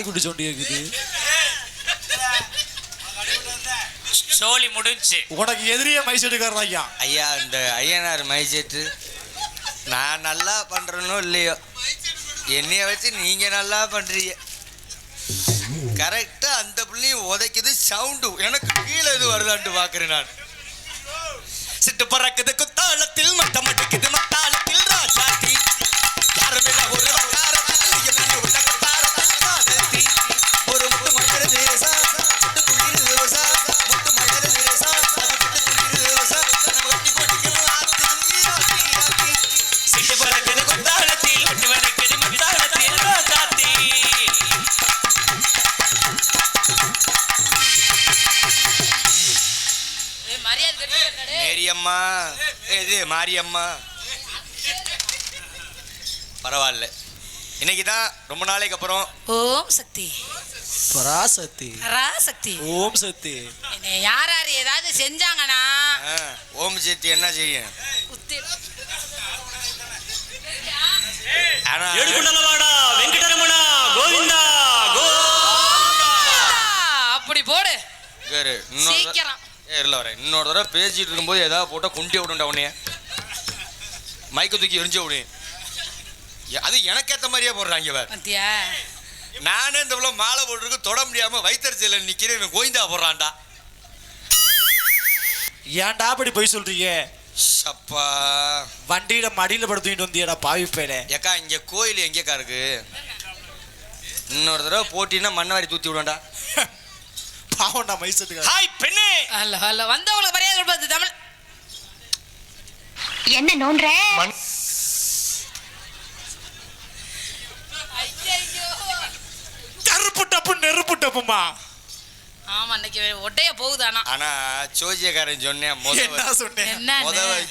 நாய்க்குட்டி சவுண்ட் கேக்குது. சோலி முடிஞ்சு. உனக்கு எதிரியே மைசெட்டுக்காரன் ஐயா. ஐயா இந்த ஐயனார் மைசெட்டு நான் நல்லா பண்றேனோ இல்லையோ என்னைய வச்சு நீங்க நல்லா பண்றீங்க. கரெக்டா அந்த புள்ளையும் உதைக்குது. சவுண்டு எனக்கு கீழே இது வருதான்ட்டு பாக்குறேன் நான். சிட்டு பறக்குது குத்தாலத்தில் மட்டம் அடிக்குது மத்தாலத்தில் ராஜாத்தி யாருமே ஒரு வட்டாரத்தில் உள்ள கட்டாரத்தில் ராஜாத்தி ஒரு முட்டு மலர் தேசா முட்டு குளிர் ரோசா முட்டு மலர் தேசா முட்டு குளிர் ரோசா நம்ம கட்டி போட்டுக்கணும் ஆத்தி ஆத்தி ஆத்தி. சிட்டு பறக்குது குத்தாலத்தில் மட்டு வரைக்குது மத்தாலத்தில் ராஜாத்தி. மேரியம்மா இது மாரியம்மா பரவாயில்ல. இன்னைக்கு தான் ரொம்ப நாளைக்கு அப்புறம் ஓம் சக்தி பராசக்தி பராசக்தி ஓம் சக்தி யார் யார் ஏதாவது செஞ்சாங்கன்னா ஓம் சக்தி என்ன செய்யும். அப்படி போடு சீக்கிரம். இன்னொரு தடவை பேசிட்டு இருக்கும்போது ஏதாவது போட்டா குண்டி விடுண்டா உன்னைய மைக்க தூக்கி எரிஞ்ச விடு. அது எனக்கேற்ற மாதிரியே போடுறாங்க. நானே இந்த மாலை போட்டுருக்கு தொட முடியாம வைத்தறிச்சல நிக்கிறேன். கோயிந்தா போடுறான்டா. ஏன்டா அப்படி போய் சொல்றீங்க? சப்பா வண்டியில மடியில படுத்துட்டு வந்தியடா பாவி பேரே. ஏக்கா இங்க கோயில் எங்கேக்கா இருக்கு? இன்னொரு தடவை போட்டின்னா மண்ணவாரி தூத்தி விடுண்டா. பாவண்டா மைசெட்டுக்காரன். ஹாய் பெண்ணே. அல்ல அல்ல வந்தவங்களுக்கு மரியாதை கொடுப்பது தமிழ். என்ன நோன்ற? கருப்பு டப்பு நெருப்பு டப்புமா. ஆமா இன்னைக்கு ஒட்டைய போகுதானா? ஆனா சோஜியக்காரன் சொன்னேன்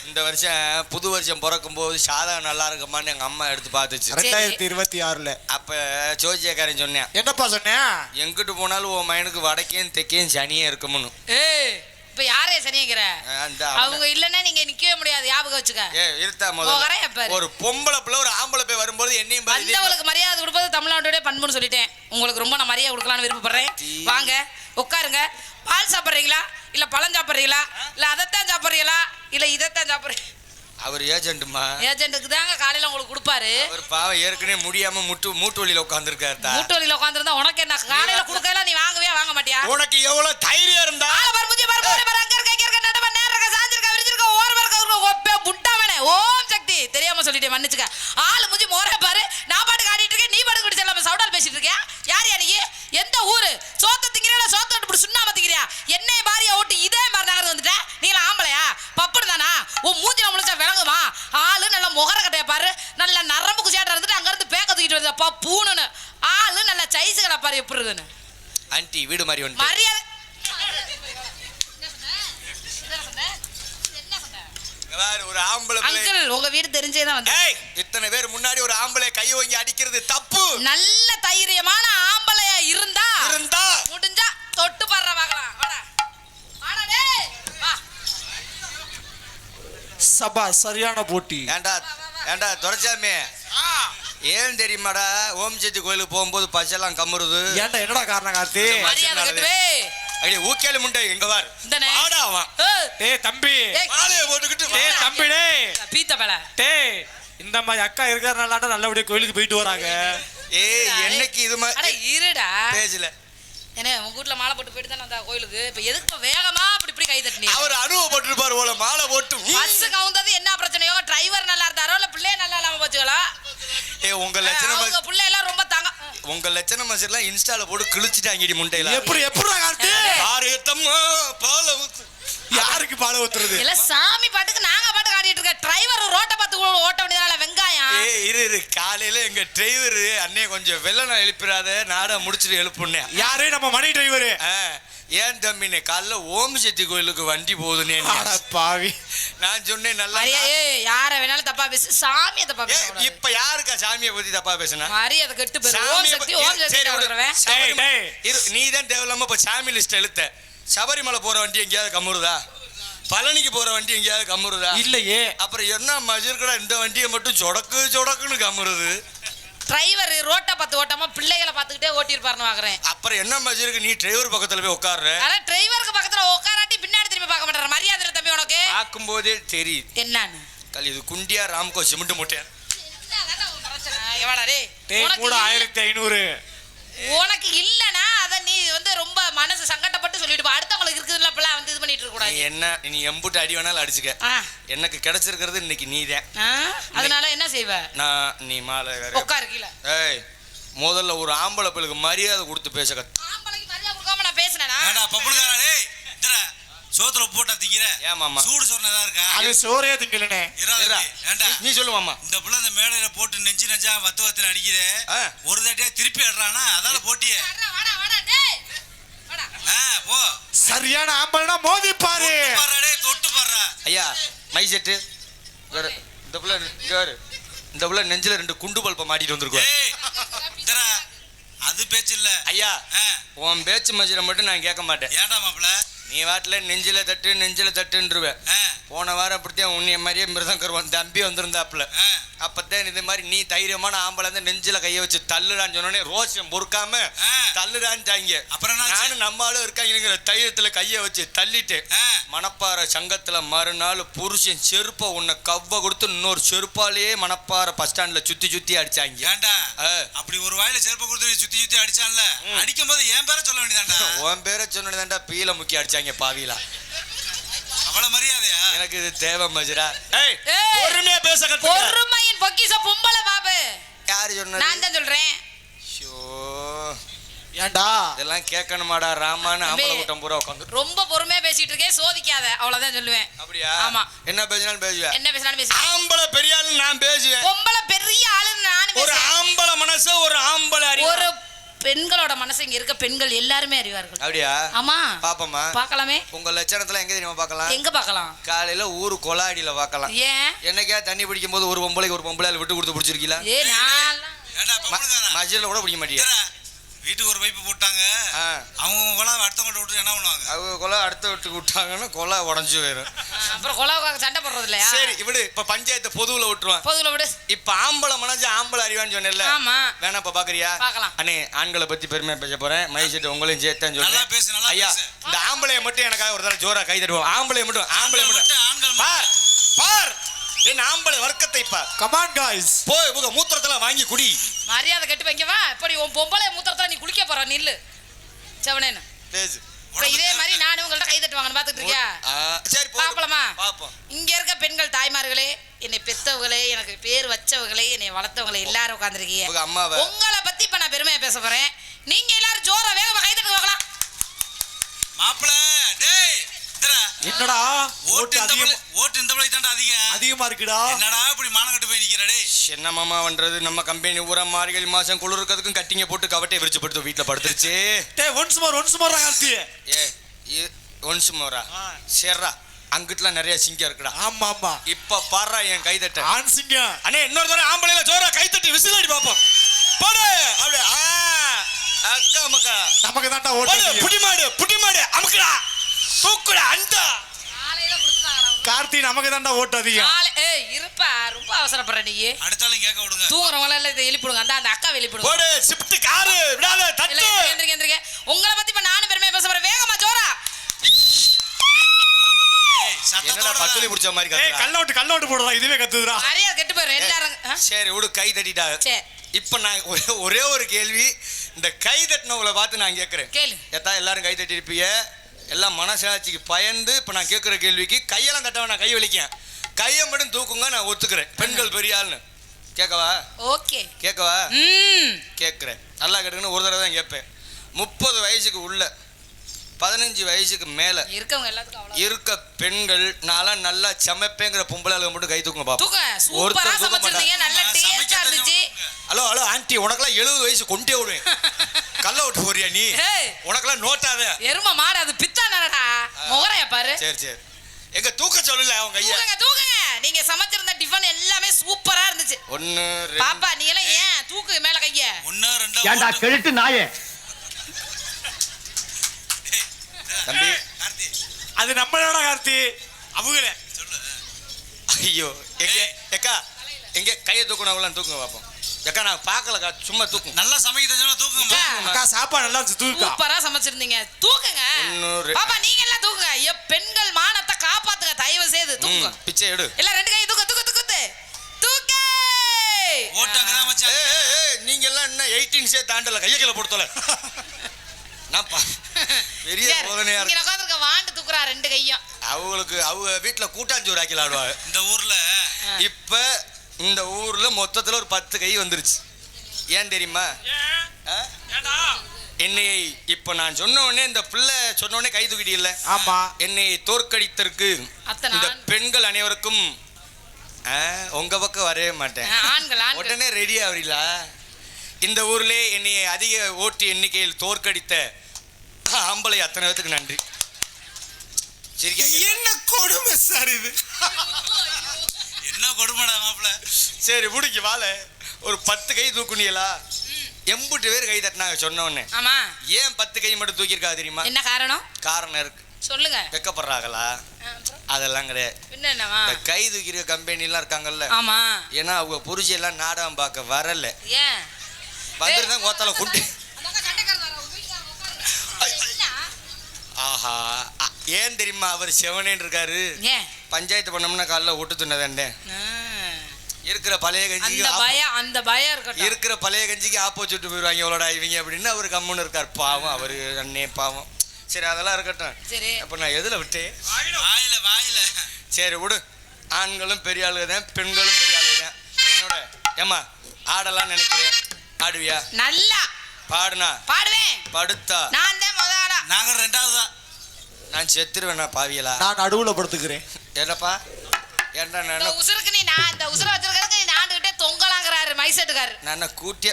இந்த வருஷம் புது வருஷம் பிறக்கும் போது சாதகம் நல்லா இருக்குமான்னு எங்க அம்மா எடுத்து பார்த்துச்சு 2026. அப்ப சோஜியக்காரன் சொன்னேன். என்னப்பா சொன்னேன்? எங்கிட்டு போனாலும் உன் மைனுக்கு வடக்கேயும் தெற்கேயும் சனியே இருக்கும்னு. இப்ப யாரே சனிங்கிற அவங்க இல்லன்னா நீங்க நிக்கவே முடியாது. ஞாபகம் வச்சுக்க. இருத்தா முதல்ல ஒரு பொம்பளை பிள்ளை ஒரு ஆம்பளை போய் வரும்போது என்னையும் வந்தவங்களுக்கு மரியாதை கொடுப்பது தமிழ்நாட்டுடைய பண்புன்னு சொல்லிட்டேன். உங்களுக்கு ரொம்ப நான் மரியாதை கொடுக்கலாம்னு விருப்பப்படுறேன். வாங்க உட்காருங்க. பால் சாப்பிட்றீங்களா இல்ல பழம் சாப்பிட்றீங்களா இல்ல அதைத்தான் சாப்பிட்றீங்களா இல்ல இதைத்தான் சாப்பிட்றீங்க? அவர் ஏஜென்ட்டுமா. ஏஜென்ட்டுக்கு தாங்க காலையில உங்களுக்கு கொடுப்பாரு. அவர் பாவம் ஏற்கனவே முடியாம மூட்டு வலியில உட்காந்துருக்காரு. மூட்டு வலியில உட்காந்துருந்தா உனக்கு என்ன காலையில கொடுக்கல நீ வாங்கவே வாங்க மாட்டியா? உனக்கு எவ்வளவு தைரியம் இருந்தா ஓம் சக்தி தெரியாம சொல்லிட்டேன் மன்னிச்சுக்க. ஆளு முஞ்சி மோரே பாரு. நான் பாட்டு காட்டிட்டு இருக்கேன் நீ பாட்டு குடிச்சு எல்லாம் சவுடால் பேசிட்டு இருக்கேன். யார் யா நீ? எந்த ஊரு? சோத்த திங்கிறியா சோத்த இப்படி சுண்ணாம திங்கிறியா? என்னைய பாரியா ஓட்டு இதே மாதிரி நகர்ந்து வந்துட்டேன். நீங்களா ஆம்பளையா பப்புடு தானா? உன் மூஞ்சி நான் முழிச்சா விளங்குமா? ஆளு நல்ல முகர கட்டைய பாரு. நல்ல நரம்பு குச்சியாட்ட இருந்துட்டு அங்க இருந்து பேக்க தூக்கிட்டு வருதப்பா பூணுன்னு. ஆளு நல்ல சைஸுகளை பாரு எப்படி இருக்குன்னு. ஆண்டி வீடு மாதிரி வந்து மரியாதை ஒரு ஆம்பளை அங்கிள் உங்க வீடு தெரிஞ்சேதான் வந்து இத்தனை பேர் முன்னாடி ஒரு ஆம்பளை கை வாங்கி அடிக்கிறது தப்பு. நல்ல தைரியமான ஆம்பளையா இருந்தா முடிஞ்சா தொட்டு பாடுற பார்க்கலாம். வாடா டேய் வா. சபா சரியான போட்டி. ஏண்டா துரைசாமி ஏன் தெரியுமாடா ஓம் சக்தி கோயிலுக்கு போகும்போது பச்செல்லாம் கம்முறுது. ஏன்டா என்னடா காரணம் கார்த்தி? மரியாதை கட்டுவே. அடி ஊக்கேல முண்டை எங்க பார். வாடா வா. டேய் தம்பி. மாலைய போட்டுக்கிட்டு டேய் தம்பி டேய். பீத்த பல. டேய் இந்த மாதிரி அக்கா இருக்கறனால நல்லபடியா கோயிலுக்கு போயிட்டு வராங்க. என்னைக்கு இது மாதிரி அட இருடா. பேஜ்ல என்ன உங்க வீட்ல மாலை போட்டு போயிட்டு தான அந்த கோயிலுக்கு. இப்ப எதுக்கு வேகமா அப்படி கை தட்டினீங்க? அவர் அனுபவப்பட்டிருப்பார் போல மாலை போட்டு. பஸ் கவுந்தது என்ன பிரச்சனையோ? டிரைவர் நல்லா இருந்தாரோ இல்ல பிள்ளை நல்லா இல்லாம போச்சுங்களா? உங்க லட்சணம் உங்க பிள்ளை எல்லாம் ரொம்ப தாங்க. உங்க லட்சணம் மசெல்லாம் இன்ஸ்டால போட்டு கிழிச்சிட்டாங்கடி முண்டையில. எப்படி கார்த்தி? ஆரேத்தம்மா பால ஊத்து. யாருக்கு பால ஊத்துறது? இல்ல சாமி பாட்டுக்கு நாங்க பாட்டு காட்டிட்டு இருக்க. டிரைவர் ரோட்ட பார்த்து ஓட்ட வேண்டியதால வெங்காயம். இரு காலையில எங்க டிரைவர் அண்ணே கொஞ்சம் வெள்ளனா எழுப்பிராத நாட முடிச்சிட்டு எழுப்புனே. யாரு? நம்ம மணி டிரைவர். ஏன் தம்பினே காலைல ஓம் சக்தி கோயிலுக்கு வண்டி போகுதுனே. பாவி நான் சொன்னேன் நல்லா. யார வேணாலும் தப்பா பேசு, சாமியை தப்பா பேச. இப்ப யாருக்கா சாமியை பத்தி தப்பா பேசுனா? மரியாதை கெட்டு பேரு. ஓம் சக்தி நீ தான் தேவையில்லாம இப்ப சாமி லிஸ்ட் எழுத்த. சபரிமலை போற வண்டி எங்கேயாவது கம்முறுதா? பழனிக்கு போற வண்டி எங்கேயாவது கம்முறுதா? இல்லையே. அப்புறம் என்ன மஜர்கடா இந்த வண்டியை மட்டும் சொடக்குன்னு கம்முறுது. டிரைவர் ரோட்டை பார்த்து ஓட்டாம பிள்ளைகளை பார்த்துக்கிட்டே ஓட்டியிருப்பாருன்னு பாக்குறேன். அப்புறம் என்ன மஜி இருக்கு, நீ டிரைவர் பக்கத்துல போய் உட்கார்ற. ஆனா டிரைவருக்கு பக்கத்துல உட்காராட்டி பின்னாடி திரும்பி பார்க்க மாட்டாரு. மரியாதை இல்ல தம்பி உனக்கு. பார்க்கும்போதே தெரியுது என்னன்னு. கல் இது குண்டியா ராம்கோ சிமெண்ட் மூட்டையா. எவாடா டேய், உனக்கு கூட இல்ல- 1500. உனக்கு இல்லனா அத நீ வந்து ரொம்ப மனசு சங்கடப்பட்டு சொல்லிட்டு போ. அடுத்தவங்களுக்கு இருக்குதுல்ல அப்பலாம் வந்து இது பண்ணிட்டு இருக்க நீ கூடாது. என்ன நீ எம்புட்டு அடி வேணாலும் அடிச்சுக்க. ஆ. எனக்கு கிடைச்சிருக்கிறது இன்னைக்கு நீதான். அதனால என்ன செய்வ? நீ மாலை உட்காரு கீழ. ஏய், முதல்ல ஒரு ஆம்பளை பிள்ளைக்கு மரியாதை கொடுத்து பேச கத்து. ஆம்பளைக்கு மரியாதை கொடுக்காம நான் பேசுனேனா? ஏடா பப்புளுக்காரா டேய், இந்தடா சோத்துல போட்டா திங்கிற. ஏமாமா சூடு சொன்னதா இருக்கா? அது சோறே திங்கலனே. இராதே. ஏண்டா நீ சொல்லுவாமா. இந்த புள்ள இந்த மேடையில போட்டு நெஞ்சா வத்து அடிக்குதே. ஆ. ஒரு தட்டியா திருப்பி அடிறானா, அதால போட்டியே. வாடா வாடா டேய். வாடா. போ சரியான ஆம்பளனா மோதி பாரு. தொட்டு பாருடா டேய், தொட்டு பாருடா. ஐயா மை செட்டு இந்த புள்ள இங்க பாரு. இந்த புள்ள நெஞ்சில 2 குண்டு பல்ப மாட்டிட்டு வந்திருக்கோம். ஏய் இந்தடா அது பேச்சு இல்ல. ஐயா ஆ. உன் பேச்சு மஜில மட்டும் நான் கேட்க மாட்டேன். ஏன்டா மாப்பிள? நீ வாட்டில நெஞ்சில தட்டுன்றுவேன். போன வாரம் அப்படித்தான் உன்னைய மாதிரியே மிருதங்கர் தம்பி வந்திருந்தாப்புல. அப்பதான் இது மாதிரி நீ தைரியமான ஆம்பளை வந்து நெஞ்சில கைய வச்சு தள்ளுடான்னு சொன்னோடனே ரோஷம் பொறுக்காம தள்ளுடான்ட்டாங்க. அப்புறம் நானும் நம்மளும் இருக்காங்க தைரியத்துல கைய வச்சு தள்ளிட்டு மணப்பாறை சங்கத்துல மறுநாள் புருஷன் செருப்ப உன்னை கவ்வ கொடுத்து இன்னொரு செருப்பாலேயே மணப்பாறை பஸ் ஸ்டாண்ட்ல சுத்தி அடிச்சாங்க. ஏன்டா அப்படி ஒரு வாயில செருப்பு கொடுத்து சுத்தி அடிச்சான்ல, அடிக்கும் போது என் பேரை சொல்ல வேண்டியதான்டா. உன் பேரை சொன்னதாண்டா பீல முக்கி அடிச்சாங்க பாவிலா. அவ்வளவு மரியாதையா? எனக்கு இது தேவை மஜரா. ஏய், பொறுமையா பேச கத்துக்க. பொறுமையின் பொக்கிஷ பொம்பளை பாபு. யாரு சொன்னது? நான் தான் சொல்றேன். ஷோ, ஏண்டா இதெல்லாம் கேட்கணுமாடா ராமான்னு ஆம்பளை கூட்டம் பூரா உட்காந்து. ரொம்ப பொறுமையா பேசிட்டு இருக்கேன், சோதிக்காத. அவ்வளவுதான் சொல்லுவேன். அப்படியா? ஆமா. என்ன பேசினாலும் பேசுவேன். என்ன பேசினாலும் பேசுவேன். ஆம்பளை பெரிய ஆளு நான் பேசுவேன். பொம்பளை பெரிய ஆளுன்னு நானும் ஒரு பேசுவேன். ஆம்பளை மனசு ஒரு ஆம்பளை அறிவு. ஒரு பெண்களோட மனசு இங்க இருக்க பெண்கள் எல்லாருமே அறிவார்கள். அப்படியா? ஆமா. பாப்போமா? பார்க்கலாமே. உங்க லட்சணத்துல எங்க தெரியுமா பார்க்கலாம்? எங்க பார்க்கலாம்? காலையில ஊரு கொலாடியில பார்க்கலாம். ஏன்? என்னைக்கா தண்ணி பிடிக்கும் போது ஒரு பொம்பளை விட்டு கொடுத்து பிடிச்சிருக்கீங்களா? நான் ஏன்டா பப்புளுக்காரா? மஜில கூட பிடிக்க மாட்டீங்க. வீட்டுக்கு ஒரு பைப்பு போட்டாங்க, அவங்க கொலை அடுத்தவங்க விட்டு என்ன பண்ணுவாங்க? அவங்க கொலை அடுத்த வீட்டுக்கு விட்டாங்கன்னா கொலை உடஞ்சு போயிடும். அப்புறம் கொலாவுக்காக சண்டை போடுறது இல்லையா? சரி விடு. இப்ப பஞ்சாயத்தை பொதுவுல விட்டுருவான். பொதுல விடு. இப்ப ஆம்பளை மனசு ஆம்பளை அறிவான்னு சொன்னேன்ல. ஆமா. வேணா இப்ப பாக்குறியா? பார்க்கலாம். அண்ணே, ஆண்களை பத்தி பெருமையா பேச போறேன். மைசெட் உங்களையும் சேர்த்தான் நல்லா சொல்றேன். பேசு, நல்லா ஐயா, பேசு. இந்த ஆம்பளைய மட்டும் எனக்காக ஒரு தடவை ஜோரா கை தட்டுவோம். ஆம்பளைய மட்டும் ஆண்கள் மட்டும். பார் என்ன ஆம்பளை வர்க்கத்தை பார். Come on guys. போய் உங்க மூத்திரத்தெல்லாம் வாங்கி குடி. மரியாதை கட்டு வைக்கவா? இப்படி உன் பொம்பளை மூத்திரத்துல நீ குளிக்க போற நில்லு. செவனேன்னு. பேசு. இப்ப இதே மாதிரி நானும் உங்கள்ட்ட கை தட்டுவாங்கன்னு பாத்துட்டு இருக்கியா? சரி பாப்பலாமா? பாப்போம். இங்க இருக்க பெண்கள் தாய்மார்களே, என்னை பெத்தவங்களே, எனக்கு பேர் வச்சவங்களே, என்னை வளர்த்தவங்களே எல்லாரும் உட்கார்ந்திருக்கீங்க. உங்க அம்மாவை உங்களை பத்தி இப்ப நான் பெருமையா பேச போறேன். நீங்க எல்லாரும் ஜோரா வேகமா கை தட்டு பார்க்கலாம். மாப்பிள டேய் இந்தடா. என்னடா ஓட்டு இந்த பிள்ளை தான்டா அதிகமா இருக்குடா. என்னடா இப்படி மானங்கட்டு போய் நிக்கிற டேய்? என்ன மாமா பண்றது? நம்ம கம்பெனி ஊரா மார்கழி மாசம் குளிர்றதுக்கும் கட்டிங்க போட்டு கவட்டையை விரிச்சு படுத்து வீட்டுல படுத்துருச்சு. டேய் ஒன்ஸ் மோர் கார்த்தி. ஒன்ஸ் மோரா சேர்றா. அங்கிட்டுலாம் நிறைய சிங்கம் இருக்குடா. ஆமா ஆமா. இப்ப பாடுறா என் கைதட்ட. ஆண் சிங்கம். அண்ணே, இன்னொரு தடவை ஆம்பளைல ஜோரா கைத்தட்டி விசில் அடி பாப்போம். போடு. அப்படியே அக்கா மக்கா. நமக்கு தான்டா போடு. ஓட்டு. புடிமாடு அமுக்குடா. தூக்குடா அண்டா. காலையில குடுத்தாங்கடா. கார்த்தி நமக்கு தான்டா ஓட்டு அதிகம். ஏய் இருப்பா, ரொம்ப அவசரப்படுற நீ. அடுத்தாலும் கேட்க விடுங்க. தூங்குறவங்கள எல்லாம் இதை எழுப்பிடுங்க. அந்த அக்கா எழுப்பிடுங்க. போடு. ஷிஃப்ட் காரு விடாத தட்டு. எந்திரிங்க. உங்களை பத்தி இப்ப நானும் பெருமையா பேச போறேன். வேகமா ஜோரா. ஏய் என்னடா பட்டுலி சத்தத்தோட புடிச்ச மாதிரி ஏய் கத்துறா. கல்லோட்டு போடுறா. இதுவே கத்துதுடா. மரியாதை கெட்டு போயிரும் எல்லாரும். சரி விடு, கை தட்டிட்டா. சரி இப்ப நான் ஒரே ஒரு கேள்வி இந்த கை தட்டினவங்களை பார்த்து நான் கேட்கிறேன். கேளு. எத்தா எல்லாரும் கை தட்டி இருப்பீங்க. எல்லாம் மனசாட்சிக்கு பயந்து இப்ப நான் கேட்கிற கேள்விக்கு கையெல்லாம் தட்ட வேணாம், கை வலிக்கேன். கையை மட்டும் தூக்குங்க, நான் ஒத்துக்கிறேன். பெண்கள் பெரிய ஆள்னு கேட்கவா? ஓகே கேட்கவா? கேட்கிறேன். நல்லா கேட்டுக்கணும். ஒரு தடவை தான் கேட்பேன். 30 வயசுக்கு உள்ள 15 வயசுக்கு மேல இருக்கவங்க எல்லாத்துக்கும் அவ்வளவு இருக்க பெண்கள் நான்லாம் நல்லா சமைப்பேங்கிற பொம்பளை மட்டும் கை தூக்குங்க பாப்போம். தூக்க சூப்பரா சமைச்சிருந்தீங்க. நல்ல டேஸ்டா இருந்துச்சு. ஹலோ ஆண்டி, உனக்கெல்லாம் 70 வயசு கொண்டே விடுவேன். கல்ல விட்டு போறியா நீ? உனக்கெல்லாம் நோட்டாத எரும மாடு அது பித்தா நரடா. முகரைய பாரு. சரி எங்க தூக்க சொல்லல அவங்க ஐயா. தூக்குங்க. நீங்க சமைச்சிருந்த டிஃபன் எல்லாமே சூப்பரா இருந்துச்சு. 1 பாப்பா நீ எல்லாம் ஏன் தூக்கு மேல கைய? 1 2 ஏண்டா கெழுட்டு நாயே. தம்பி கார்த்தி அது நம்மளோட கார்த்தி. அவங்களே சொல்லு. ஐயோ எங்க எக்கா எங்க கையை தூக்குனவங்களாம் தூக்குங்க பாப்போம். ஏக்கா நான் பார்க்கலக்கா சும்மா தூக்கும் நல்லா சமைக்க தெரிஞ்சவங்க தூக்குங்க அக்கா சாப்பாடு நல்லா இருந்துச்சு, தூக்குக்கா. சூப்பரா சமைச்சிருந்தீங்க. தூக்குங்க. இன்னொரு- பாப்பா நீங்க எல்லாம் தூக்குங்க. பெண்கள் மானத்தை காப்பாத்துங்க தயவு செய்து தூக்குங்க. பிச்சை எடு. எல்லாம் ரெண்டு கை தூக்கு தூக்கு தூக்கு தூக்கு. ஓட்டாங்கதான் மச்சான் நீங்க எல்லாம் என்ன 18 தாண்டல கையை கீழே போடுத்தல நான் பெரிய சோதனையா இங்க இருக்கு. உட்கார்ந்திருக்க வாண்டு தூக்குறா ரெண்டு கையும். அவங்களுக்கு அவங்க வீட்டுல கூட்டாஞ்சோறு ஆக்கி விளையாடுவாங்க. இந்த ஊர்ல இப்ப இந்த ஊர்ல மொத்தத்துல ஒரு 10 கை வந்துருச்சு. ஏன் தெரியுமா? ஆ? என்னை இப்ப நான் சொன்ன உடனே இந்த பிள்ளை சொன்ன உடனே கை தூக்கிட்டு இல்ல. ஆமா. என்னை தோற்கடித்தற்கு அத்தனை இந்த ஆண். பெண்கள் அனைவருக்கும் உங்க பக்கம் வரவே மாட்டேன். ஆண்கள் ஆண்கள். உடனே ரெடி ஆவறீங்களா? இந்த ஊர்ல என்னை அதிக ஓட்டு எண்ணிக்கையில் தோற்கடித்த ஆம்பளை அத்தனை பேத்துக்கு நன்றி. என்ன கொடுமை சார் இது? என்ன கொடுமைடா மாப்பிள்ள. சரி முடிக்கு வாழ ஒரு 10 கை தூக்குனீங்களா? 80 பேர் கை தட்டினாங்க சொன்ன உடனே. ஆமா. ஏன் 10 கை மட்டும் தூக்கியிருக்கா தெரியுமா? என்ன காரணம்? காரணம் இருக்கு. சொல்லுங்க. வெக்கப்படுறாங்களா? அதெல்லாம் கிடையாது. என்னவா? இந்த கை தூக்கிற கம்பெனி எல்லாம் இருக்காங்கல்ல. ஆமா. ஏன்னா அவங்க புரிச்சு எல்லாம் நாடகம் பார்க்க வரல. ஏன்? வந்துருந்தா கோத்தால குட்டி. ஆஹா ஏன் தெரியுமா? அவர் செவனேன்னு இருக்காரு. ஏன்? பஞ்சாயத்து பண்ணோம்னா காலைல ஒட்டு துண்ணதாண்டே இருக்கிற பழைய கஞ்சிக்கு அந்த பயம் இருக்கட்டும். இருக்கிற பழைய கஞ்சிக்கு ஆப்போசிட் போயிடுவாங்க எவ்வளோடா இவங்க அப்படின்னு அவர் கம்முன்னு இருக்கார். பாவம் அவரு அண்ணே பாவம். சரி அதெல்லாம் இருக்கட்டும். சரி. அப்ப நான் எதுல விட்டேன்? வாயில வாயில. சரி விடு. ஆண்களும் பெரிய ஆளுக தான், பெண்களும் பெரிய ஆளுக தான். என்னோட ஏமா ஆடலாம் நினைக்கிறேன். ஆடுவியா? நல்லா பாடுனா பாடுவேன். படுத்தா நான் தான் முத ஆளா. நாங்க ரெண்டாவதா. நான் செத்துருவேண்ணா பாவியலா. நான் நடுவுல படுத்துக்கிறேன். என்னப்பா ஏன்டா இந்த நான் உசுருக்கு நீ நான் இந்த உசுரை வச்சிருக்கிறதுக்கு நீ நாண்டுகிட்டே தொங்கலாங்கிறாரு மைசெட்டுக்காரு. நான் கூட்டிய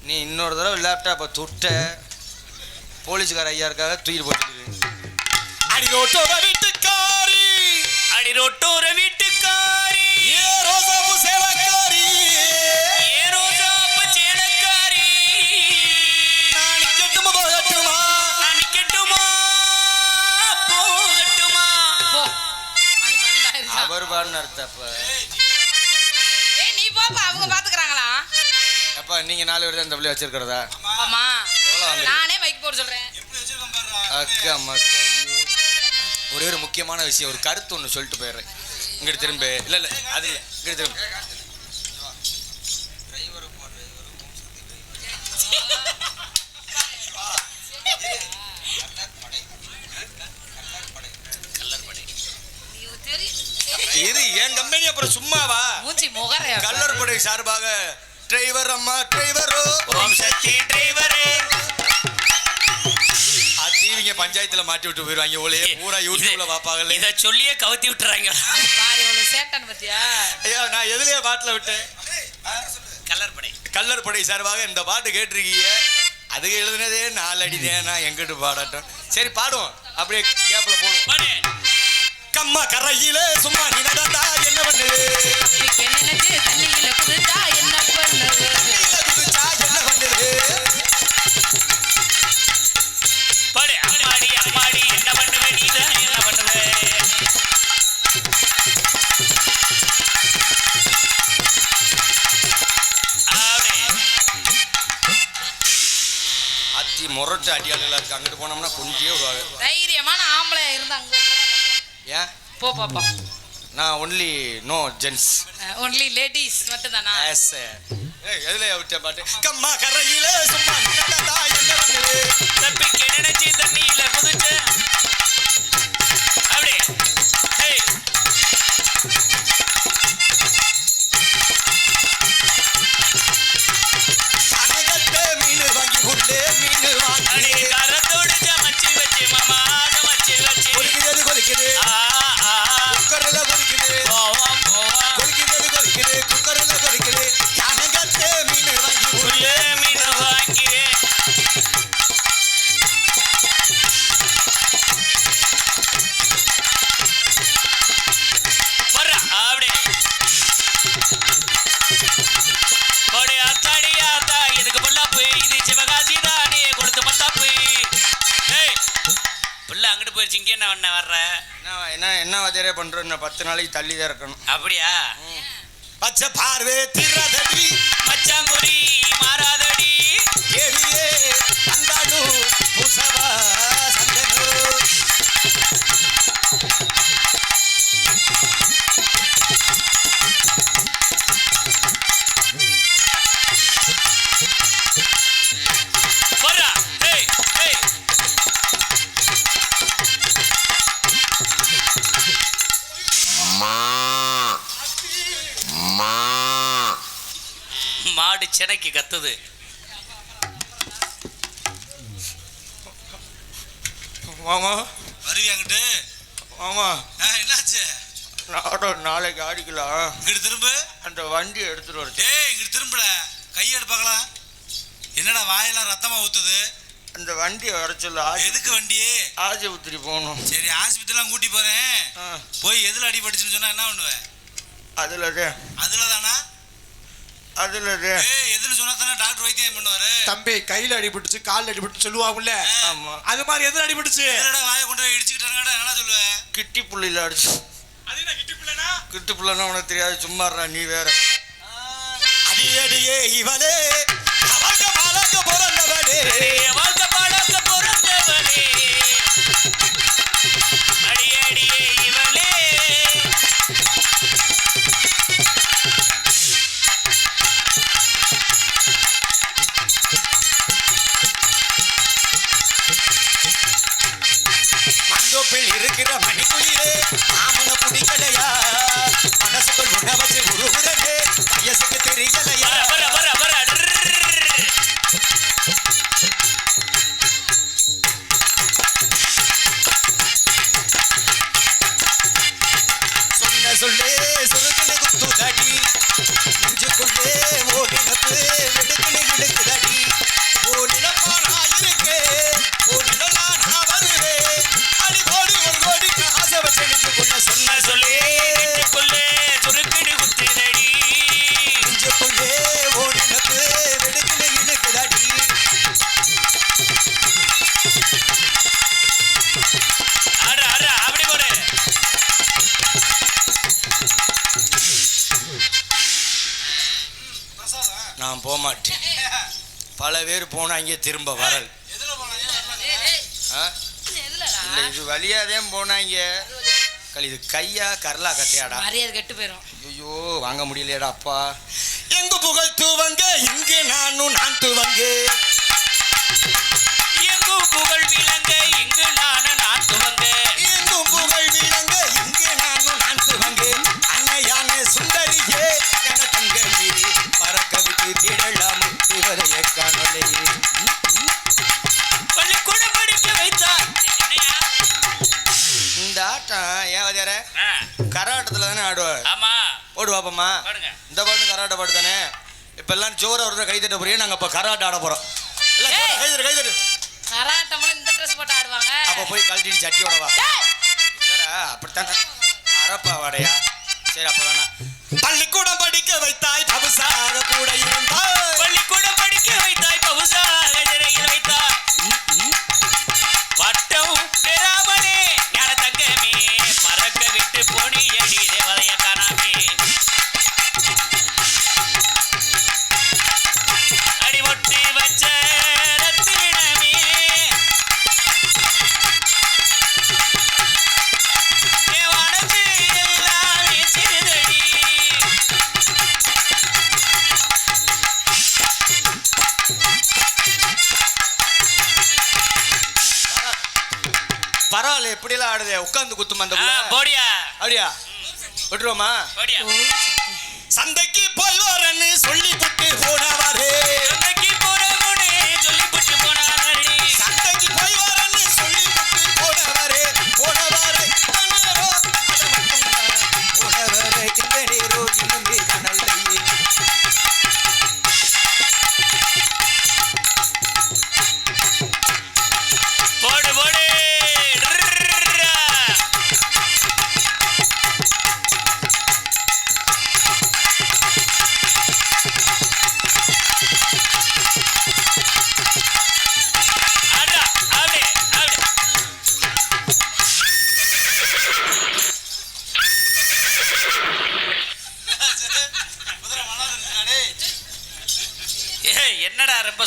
நீ இன்னொரு தடவை லேப்டாப்பை துட்ட போலீஸ்கார ஐயா இருக்காக தூக்கிட்டு போட்டு அடி ரோட்டோர வீட்டுக்காரி ஏ ரோசாப்பு சேவக்காரி ஏ ரோசாப்பு சேலக்காரி நான் நிக்கட்டுமா போகட்டுமா நான் நிக்கட்டுமா போகட்டுமா போ. மணி 12 ஆயிருச்சா? அவர் பாடுன்னு அர்த்தப்ப ஏய் நீ போப்பா அவங்க பாத்துக்கறாங்களா? அப்பா நீங்க 4 பேர் தான் இந்த பிள்ளை வச்சிருக்கிறதா? ஆமா. எவ்வளவு வாங்குறீங்க? நானே மைக் போட சொல்றேன். எப்படி வச்சிருக்கோம் பாருடா. அக்கா மக்கா ஐயோ. ஒரே ஒரு முக்கியமான விஷயம், ஒரு கருத்து ஒன்று சொல்லிட்டு போயிடுறேன். இங்கிட்டு திரும்ப இல்லை அது இல்லை இங்கிட்டு திரும்ப. இது என் கம்பெனி அப்புறம் சும்மாவா? மூஞ்சி முகரையா? கல்லர்படை சார்பாக டிரைவர் அம்மா டிரைவரோ ஓம் சக்தி டிரைவரே. டிவிங்க பஞ்சாயத்துல மாட்டி விட்டு போயிருவாங்க. ஒரே பூரா யூடியூப்ல பாப்பாங்கல்ல. இத சொல்லியே கவுத்தி விட்டுறாங்க. பாரு எவ்வளவு சேட்டன் பத்தியா? ஐயா நான் எதுலயே பாட்டுல விட்டேன்? கல்லர்படை. கல்லர்படை சார்பாக இந்த பாட்டு கேட்டிருக்கீங்க. அதுக்கு எழுதுனதே 4 அடிதான். நான் எங்கிட்டு பாடட்டும். சரி பாடுவோம். அப்படியே கேப்ல போடுவோம். பாடு. கம்மா கரையில சும்மா நீ நடந்தா என்ன பண்ணுது? என்ன நினைச்சு தண்ணியில குதிச்சா என்ன பண்ணுது? குதிச்சா என்ன பண்ணுது? பாடு. அம்மாடி அம்மாடி என்ன பண்ணுவே நீதான் என்ன பண்ணுவே? அத்தி முரட்டு அடியாளுகளா இருக்கு. அங்கிட்டு போனோம்னா கொஞ்சே வருவாங்க. தைரியமான ஆம்பளை இருந்தா அங்க ஏன் போ பாப்பா. நான் only no gents. Only ladies மட்டும் தானா? எதுல விட்ட பாட்டு? கம்மா கரையில சும்மா நீ நடந்தா என்ன பண்ணுது? தப்பிக்க நினைச்சு தண்ணியில குதிச்சு அப்படி. ஹேய் அனகத்தை மீன் வாங்கி கொண்டு மீன் வாங்கி அடி கரத்தோடு சமைச்சு வச்சு மாமா சமைச்சு வச்சு கொலிக்குது கொலிக்குது குக்கர்ல கொலிக்குது போவாம் போவாம் கொலிக்குது குக்கர்ல கொலிக்குது. அனகத்தை மீன் வாங்கி கொண்டு உள்ளே மீன் வாங்கியே. போடுறா அப்படி. போடு அத்தாடி ஆத்தா இதுக்கு பொல்லாப்பு இது சிவகாசி தானே கொடுத்து மத்தாப்பு. ஏய் புள்ள அங்கிட்டு போயிடுச்சு. இங்கே என்ன வர்ற? என்ன வாத்தியாரே பண்றோம்? இன்னும் 10 நாளைக்கு தள்ளி தான் இருக்கணும். அப்படியா? பச்சை பார்வை திரதடி மச்சாங்குடி மாறாதடி ஏழியே அந்தாடு பூசவா சந்தனோ போறா ஏய் ஏய் மாடு சென்னைக்கு கத்துது. மாமா வருவியா அங்கிட்டு? மாமா என்னாச்சு? நாளைக்கு ஆடிக்கலாம். இங்கிட்டு திரும்ப. அந்த வண்டி எடுத்துட்டு வர. ஏய் இங்கிட்டு திரும்பல. கையை எடுப்பாங்களா? என்னடா வாயெல்லாம் ரத்தமா ஊத்துது? அந்த வண்டியை வர சொல்லு. எதுக்கு வண்டி? ஆஸ்பத்திரி போகணும். சரி ஆஸ்பத்திரிலாம் கூட்டி போறேன். போய் எதுல அடிபட்டுச்சுன்னு சொன்னா என்ன பண்ணுவேன்? அதுலதானா? எதுன்னு சொன்னா தானே டாக்டர் வைத்தியம் பண்ணுவாரு. தம்பி கையில அடிபட்டுச்சு கால்ல அடிபட்டு சொல்லுவாங்கல்ல. ஆமா. அது மாதிரி எதுல அடிபட்டுச்சு? என்னடா வாயை கொண்டு போய் இடிச்சுக்கிட்டாங்கடா என்ன சொல்லுவேன்? கிட்டி புள்ளில அடிச்சு. அது என்ன கிட்டி புள்ளனா? கிட்டி புள்ளனா உனக்கு தெரியாது, சும்மாறா நீ வேற. அடியடியே இவளே அவக பாலக பிறந்தவளே வாழ்க்கை பாழாக்க பிறந்தவளே அடியடியே இவளே மண்டோப்பில் இருக்கிற மணிக்குயிலே மாமன புடிக்கலையா மனசுக்குள் உண வச்சு உருகுறதே வயசுக்கு தெரியலையா வர வர வர சொன்ன சொல்லே சுருக்குன்னு குத்துதடி நெஞ்சுக்குள்ளே ஓடினப்பு வெடுக்குன்னு இழுக்குதடி ஓடினப்பா நான் இருக்கேன் ஓடினா நான் வருவேன் அடி கோடி ஒரு கோடி ஆசை வச்சு நெஞ்சுக்குள்ள சொன்ன சொல்லே நெஞ்சுக்குள்ளே சுருக்கிடு குத்தினடி நெஞ்சுக்குள்ளே ஓடினப்பு வெடுக்குன்னு இழுக்குதடி அட அட அப்படி போடு. நான் போக மாட்டேன். பல பேர் போனாங்க திரும்ப வரல். எதுல போனாங்க? ஆ? இல்ல இது வழியாதான் போனாங்க. இது கையா கரலா கட்டையாடா? மரியாதை கெட்டு போயிடும். ஐயோ வாங்க முடியலையடா அப்பா. எங்கு புகழ் தூவங்க இங்கே நான் தூவங்க எங்கும் புகழ் விளங்க இங்கு நான் துவங்க எங்கும் புகழ் விளங்க இங்கே நான் தூவங்க அன்னையான சுந்தரியே என தங்கமே பறக்க விட்டு திரளாம் திவரைய காணொலே பள்ளிக்கூடம் படிக்க வைத்தார். என்னையா? இந்த ஆட்டம் ஏவதியார கராட்டத்துல தானே ஆடுவார். ஆமா ஓடு பாப்பம்மா. பாடுங்க. இந்த பாட்டு கராட்டை பாட்டு தானே. இப்ப எல்லாம் ஜோரா ஒரு கை தட்ட போறீங்க. நாங்க இப்ப கராட்டை ஆட போறோம். எல்லாம் ஜோரா கை தட்டு கராட்டம்ல இந்த ட்ரெஸ் போட்டு ஆடுவாங்க. அப்ப போய் கழட்டிட்டு சட்டியோட வா. டேய், இல்லடா அப்படித்தான் அரப்பா வாடையா. சரி அப்ப வேணாம். பள்ளிக்கூடம் படிக்க வைத்தாய் பவுசாக கூட இருந்தாய். பள்ளிக்கூடம் படிக்க வைத்தாய் பவுசாக சிறையில் வைத்தாய் பட்டம் பெறாமலே ஞான தங்கமே பறக்க விட்டு போனியடி தேவதைய காணாமே அடிமொட்டி வச்ச ரத்தினமே என் மனசு எல்லாமே சிறுதடி பரவாயில்ல எப்படியெல்லாம் ஆடுதே. உட்காந்து குத்துமா அந்த புள்ள. போடியா அப்படியா விட்டுருவோமா? போடியா சந்தைக்கு போய் வரன்னு சொல்லி புட்டு போனவாரு. சந்தைக்கு போறவனே சொல்லிவிட்டு போனாரடி சந்தைக்கு போய் வரன்னு சொல்லி புட்டு போனவாரு. போனவாரு இந்த நேரோ அத மட்டும்தான். போனவாரு இந்த நேரோ இன்னுமே காணலையே. போடு போடு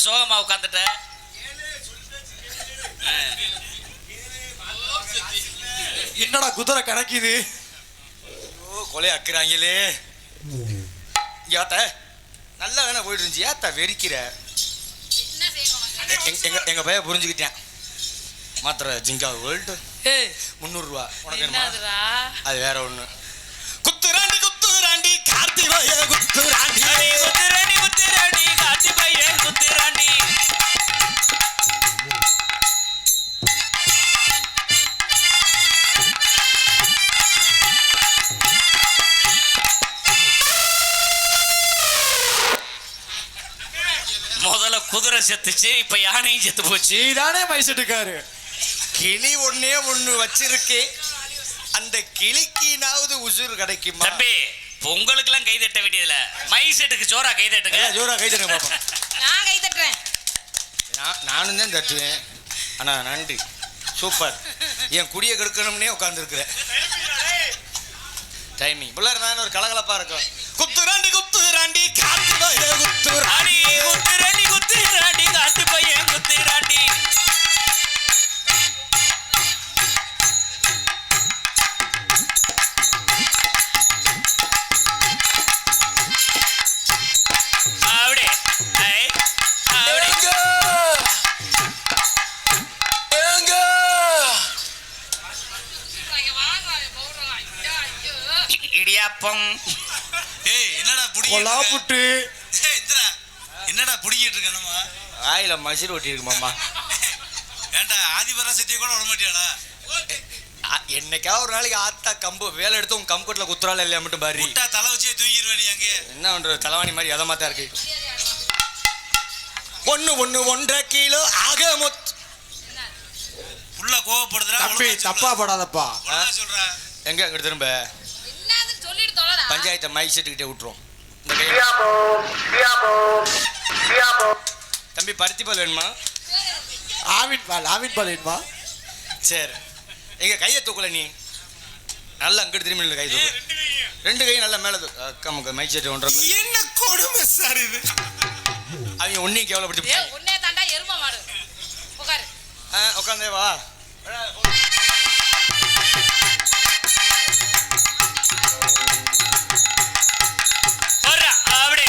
சோகமா உட்காந்துட்ட? என்னடா குதிரை கணக்குது? ஐயோ கொலையாக்குறாங்களே. ஏத்த நல்லா வேணா போயிட்டு இருந்துச்சு, ஏத்தா வெறிக்கிற? என்ன செய்யணும் எங்க பையன் புரிஞ்சுக்கிட்டேன். மாத்திர ஜிங்கா வேர்ல்டு ஏய் 300 ரூபா உனக்கு என்னமா? என்னதுடா? அது வேற ஒண்ணு. குத்துராண்டி குத்துராண்டி கார்த்திகேய குத்துராண்டி குத்துராண்டி குத்துராண்டி காத்தி பையன் குத்துராண்டி. முதல்ல குதிரை செத்துச்சு, இப்ப யானையும் செத்து போச்சு. நீதானே மைசெட்டுக்காரு. கிளி ஒண்ணே ஒண்ணு வச்சிருக்கே, அந்த கிளிக்கினாவது உசுறு கிடைக்குமா? தம்பி பொங்கலுக்கு எல்லாம் கை தட்ட வேண்டியதுல மைசெட்டுக்கு ஜோரா கை தட்டுங்க. ஜோரா கை தட்டுங்க பாப்போம். நான் கை தட்டுறேன். நானும் தான் தட்டுவேன். அண்ணா நன்றி, சூப்பர். என் குடியை கெடுக்கணும்னே உட்காந்துருக்குறேன். டைமிங் பிள்ளைங்க நான் ஒரு கலகலப்பா இருக்கும். குத்துராண்டி குத்துராண்டி கார்த்திகேய குத்துராண்டி குத்துராண்டி குத்துராண்டி காத்தி பையன் குத்துராண்டி. அப்படி அப்படி இடியாப்பம். ஏய் என்னடா புடிங்கிட்டு கொலா இருக்க? புட்டு. ஏய் இந்திரா, என்னடா புடிங்கிட்டு இருக்க நம்ம? ஆயில மசிறு ஒட்டி இருக்குமாம்மா. ஏன்டா ஆதிபராசக்தியை கூட விட மாட்டியாடா? என்னைக்கா ஒரு நாளைக்கு ஆத்தா கம்பு வேலை எடுத்து உங்க கம்புக்கட்டில் குத்துறாள் இல்லையா மட்டும் பாரு. முட்டா தலை வச்சே தூங்கிடுவேன் நீ அங்கே. என்ன பண்றது, தலைவாணி மாதிரி அதமா தான் இருக்கு. 1.5 கிலோ ஆக மொத்த. புள்ள கோவப்படுதுடா. தம்பி தப்பா படாதப்பா. ஒழுங்கா சொல்றா. எங்க இங்கிட்டு திரும்ப என்னதுன்னு சொல்லிட்டு தொலைடா. பஞ்சாயத்தை மைக் செட்டுக்கிட்டே விட்டுரும். இந்த கை தம்பி பருத்தி பால் வேணுமா? ஆவின் பால் வேணுமா? சரி, எங்க கையை தூக்கல நீ நல்லா அங்கிட்டு திரும்பி நில்லு, கை தூக்கு. 2 கையும் நல்லா மேலே தூக்கு. அக்கா முக்க மைக் செட்டு ஒன்றரை. என்ன கொடுமை சார் இது? அவங்க ஒன்னையும் கேவலப்படுத்தி. ஏய் உன்னே தாண்டா எருமை மாடு. உட்காரு. உட்காந்தே வா. போடுறா, அப்படி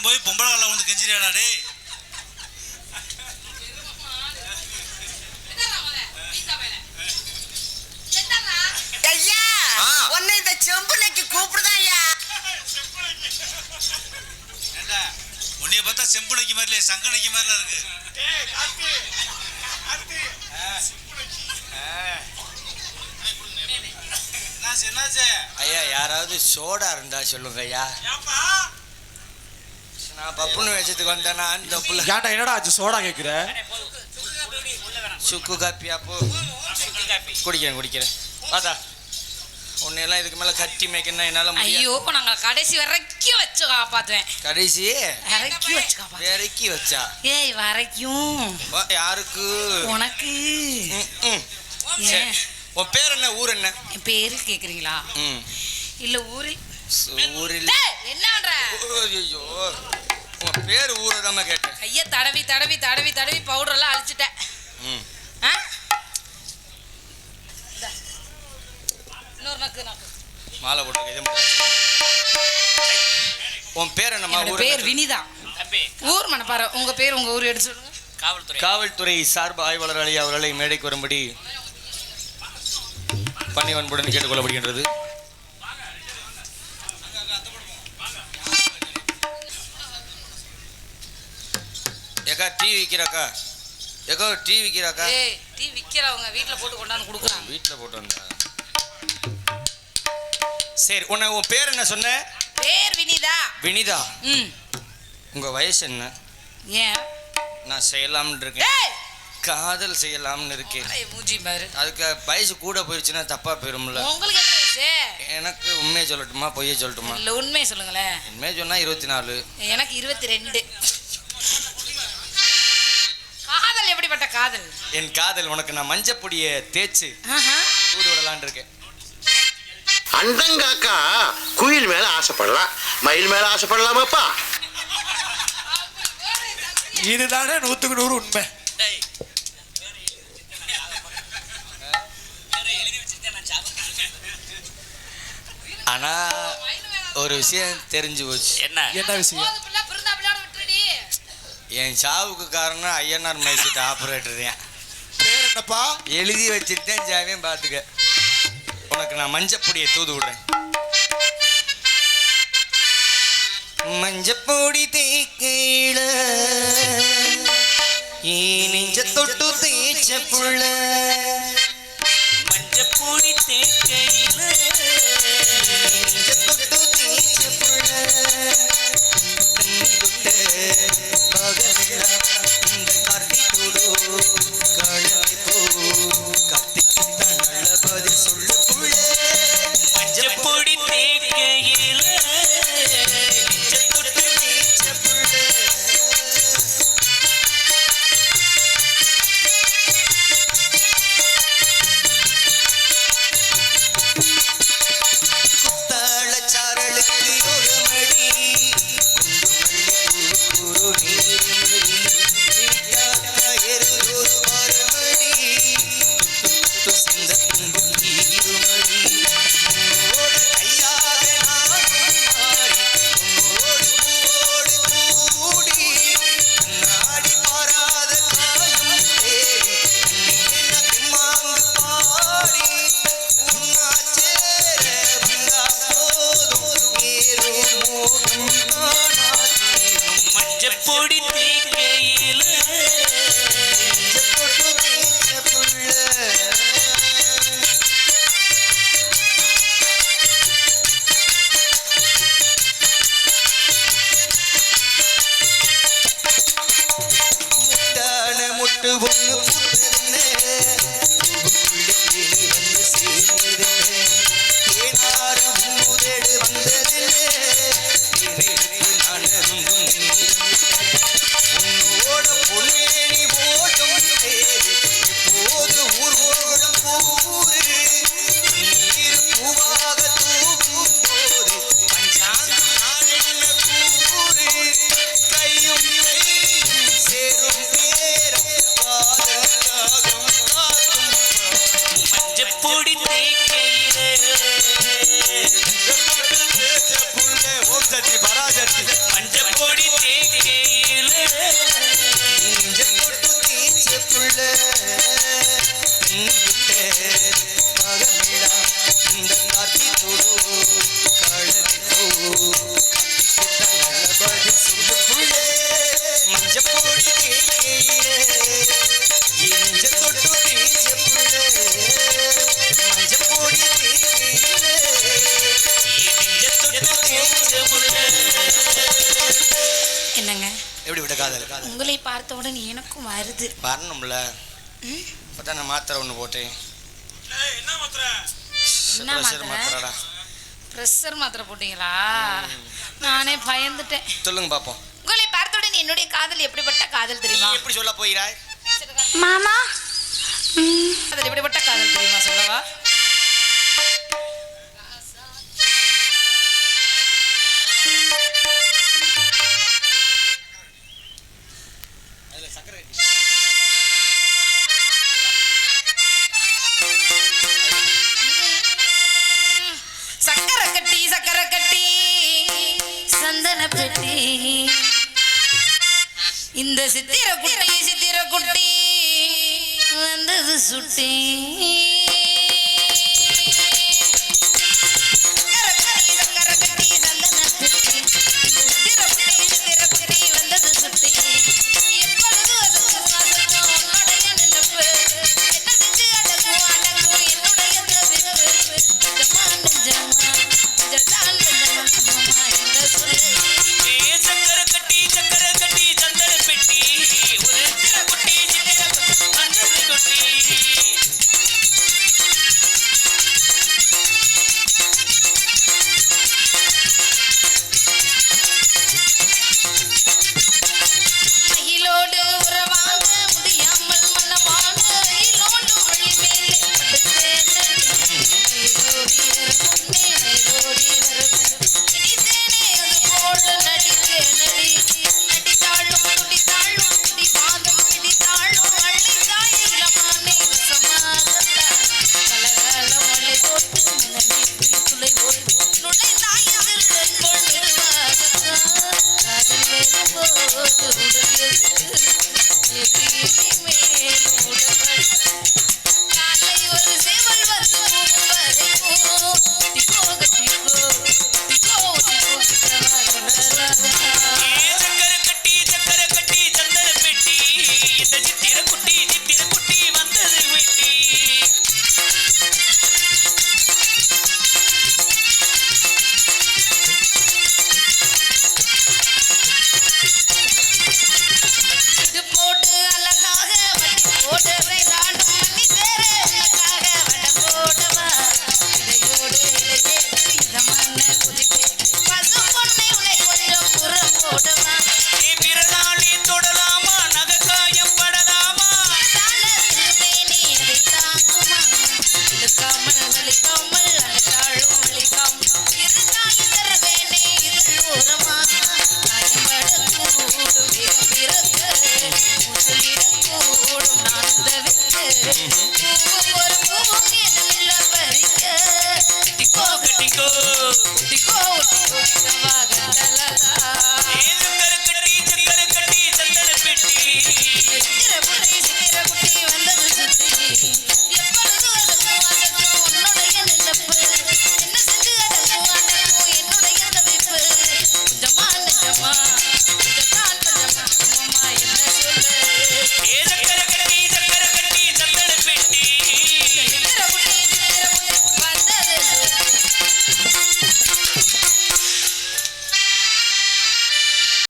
போய் பொம்பளை கால வந்து கெஞ்சிரியாடா டே. என்னடா மொத? வீசா மேல. செத்தறா. ஐயா உன்னை இந்த செம்புலைக்கு கூப்பிடுதான் ஐயா. ஏண்டா உன்னைய பார்த்தா செம்புனைக்கு மாதிரி இல்ல, சங்கனைக்கு மாதிரிலாம் இருக்கு. என்னாச்சு? ஐயா யாராவது சோடா இருந்தா சொல்லுங்க ஐயா. நான் பப்புன்னு வச்சதுக்கு வந்தேன்னா அந்த புள்ள ஏன்டா என்னடா ஆச்சு சோடா கேக்குற? சுக்கு காப்பி அப்போ குடிக்கிறேன் பார்த்தா உன்னையெல்லாம் இதுக்கு மேல கட்டி மேய்க்கணும் என்னால முடியாது. ஐயோ நாங்க கடைசி வரைக்கும் வச்சு காப்பாத்துவேன். கடைசி வரைக்கும் வச்சு காப்பாத்துவேன். இறக்கி வச்சா ஏய் வரைக்கும் யாருக்கு? உனக்கு. சரி, ஏன் உன் பேர் என்ன, ஊர் என்ன? என் பேரு கேக்குறீங்களா? இல்ல ஊரு. ஊரில் டேய், என்ன பண்ற? ஐயோ உன் பேர் ஊரை தான் கேட்டேன். கைய தடவி தடவி தடவி தடவி பவுடர் எல்லாம் அழிச்சிட்டேன். ஆ? இந்தா. இன்னொரு நக்கு. மாலை போட்டு இதை மட்டும் உன் பேர் என்னம்மா? என்னோட ஊர் பேர் என்ன? வினிதா. தம்பி ஊர் மணப்பாறை. உங்க பேர் உங்க ஊர் எடுத்து சொல்லுங்க. காவல்துறை. காவல்துறை சார்பு ஆய்வாளர் அலி அவர்களை மேடைக்கு வரும்படி பணி அன்புடன் கேட்டுக்கொள்ளப்படுகின்றது. ஏக்கா டீ விற்கிறாக்கா? ஏக்கா டீ விற்கிறாக்கா? ஏய் டீ விக்கிறவங்க வீட்ல போட்டு கொண்டாந்து குடுக்குறாங்க. வீட்டில் போட்டு வந்தா சரி. உன் பேர் என்ன சொன்ன? பேர் வினிதா. வினிதா. ம். உங்க வயசு என்ன? ஏன்? நான் செய்யலாம்னு இருக்கேன், டேய் காதல் செய்யலாம்னு இருக்கேன். மூஞ்சி பாரு. அதுக்கு வயசு கூட போயிடுச்சுன்னா தப்பா போயிரும்ல. உங்களுக்கு எத்தனை வயசு? ஆச்சு? எனக்கு உண்மையை சொல்லட்டுமா பொய்யை சொல்லட்டுமா? இல்ல உண்மையை சொல்லுங்களேன். உண்மையை சொன்னா 24. எனக்கு 22. காதல் எப்படிப்பட்ட காதல்? என் காதல் உனக்கு நான் மஞ்சப்பொடியை தேய்ச்சு தூது விடலான் இருக்கேன். அண்டங்காக்கா குயில் மேல ஆசைப்படலாம், மயில் மேல ஆசைப்படலாமாப்பா? இதுதானே 100க்கு 100 உண்மை. ஆனா ஒரு விஷயம் தெரிஞ்சு போச்சு. என்ன விஷயம்? என் சாவுக்கு காரணம் ஐஎன்ஆர் மைசெட் ஆப்ரேட்டர் தான். பேர் என்னப்பா? எழுதி வச்சுட்டேன் ஜாவியம் பார்த்துக்க. உனக்கு நான் மஞ்சப்பொடியை தூது விடுறேன். மஞ்சப்பொடி தேக்கையில நெஞ்ச தொட்டு தேய்ச்ச புள்ள, மஞ்சப்பொடி தேக்கையில நெஞ்ச தொட்டு தேய்ச்ச புள்ள, இந்த கார்த்திகோடு கழனி போ, கார்த்திக்கு தான் நல்ல பதில் சொல்லு புள்ள. மஞ்சப்பொடி தேக்கையில மஞ்சப்பொடி தேக்கையில முட்டு ஒண்ணு மஞ்சப்பொடி தேக்கையில ஓம் சக்தி பராசக்தி மஞ்சப்பொடி தேக்கையில புள்ள மகமிடா இந்த கார்த்தி தொடு கழனி போ, நல்ல பதில் சொல்லு புள்ள. மஞ்சப்பொடி நெஞ்ச தொட்டு தேய்ச்ச புள்ள, மஞ்சப்பொடி என்னங்க எப்படி விட காதல் காதல் உங்களை பார்த்தவுடன் எனக்கும் வருது. வரணும்ல. இப்பதான் நான் மாத்திரை ஒன்று போட்டேன். என்ன பிரஷர் மாத்திரை? மாத்திரடா. பிரஷர் மாத்திரை போட்டீங்களா? நானே பயந்துட்டேன். சொல்லுங்க பாப்போம். உங்களை பார்த்தவுடன் என்னுடைய காதல் எப்படிப்பட்ட காதல் தெரியுமா? நீ எப்படி சொல்ல போகிறாய்? மாமா காதல் எப்படிப்பட்ட காதல் தெரியுமா சொல்லவா? சக்கரை கட்டி சந்தன பெட்டி, இந்த சித்திர குட்டி வந்தது சுட்டி. சக்கரை கட்டி சந்தன பெட்டி, சித்திர குட்டி வந்தது சுட்டி. எப்பொழுது அசக்கும் உன்னுடைய நினைப்பு, என்ன செஞ்சு அடக்கும் என்னுடைய தவிப்பு. ஜமா ஜதான் இந்த சுரே. சக்கரை கட்டி சந்தன பெட்டி, ஒரு சித்திர குட்டி மஞ்சள் குட்டி. ம்